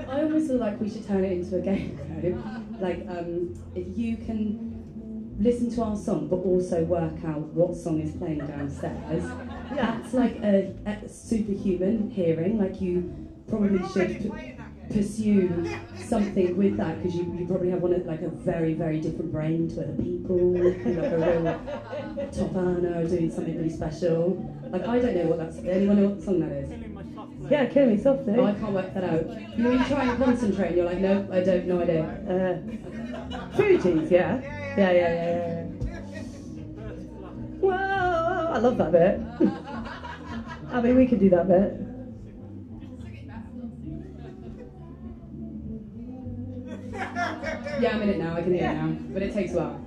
I almost feel like we should turn it into a game though. Like, if you can listen to our song but also work out what song is playing downstairs, that's like a superhuman hearing. Like, you probably should pursue something with that, because you probably have one of, like, a very, very different brain to other people, like a real top earner doing something really special. Like, I don't know what that's. Anyone know what song that is? Yeah, Kill Me Softly. Oh, I can't work that out. You know, you try and concentrate and you're like, no, I don't, no idea. Fugees, yeah. Yeah. Whoa, I love that bit. I mean, we can do that bit. Yeah, I'm in it now, I can hear it now, but it takes a while.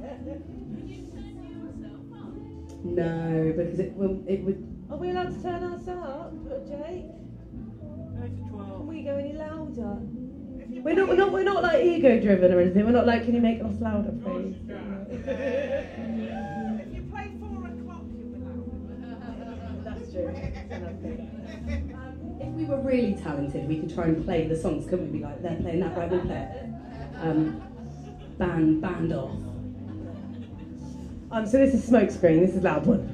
No, because it would... Are we allowed to turn us up, Jake? Can we go any louder? We're not like ego driven or anything. We're not like, can you make us louder, please? If you play 4 o'clock, you'll be louder. That's true. If we were really talented, we could try and play the songs, couldn't we? Be like, they're playing that, right, we'll play it. Band off. So this is Smokescreen, this is loud one.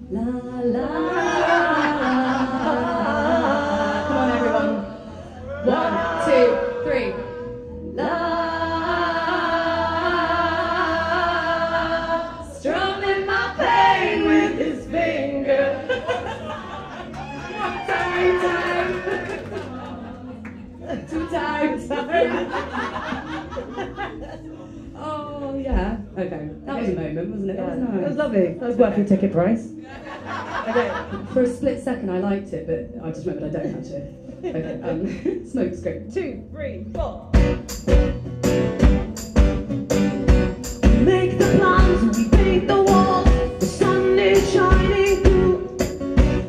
La la la. Come on, everyone. 1, 2, 3. La. Strumming my pain with his finger. Time. 2 times. Oh yeah. Okay. That was a moment, wasn't it? Yeah. That was nice. It was lovely. That was worth your ticket price. Okay, for a split second I liked it, but I just remembered I don't actually. Okay, Smokescreen. 2, 3, 4. Make the plans, we paint the walls. The sun is shining through.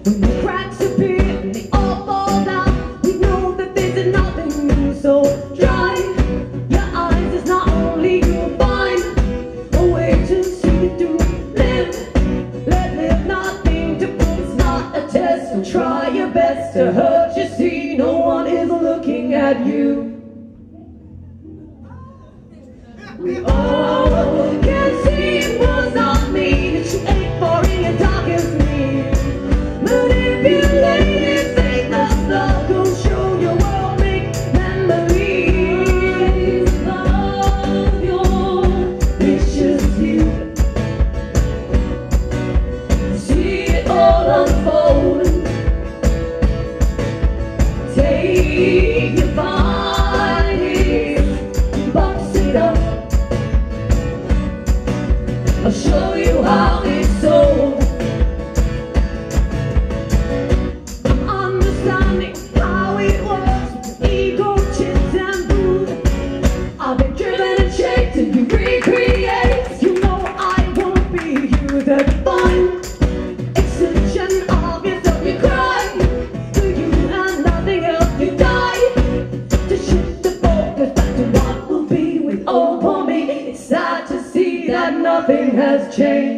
When the cracks appear and they all fall down, we know that this is nothing new. So dry your eyes, it's not only you'll find a way to see it through. Live nothing to prove, it's not a test. And try your best to hurt you, see no one is looking at you. We all can see it was not me that you ate for in your darkest need. Manipulated, fake the love, go show your world, make memories of your vicious youth. See it all unfold. Take your body, box it up. I'll show you how it's sold. I'm understanding how it works with ego, chins and food. I've been driven and shaped and you recreate. You know I won't be you that define. It's such an obvious that you cry. To you and nothing else you die. To shift the focus back to what will be with all for me. It's sad to see that nothing has changed.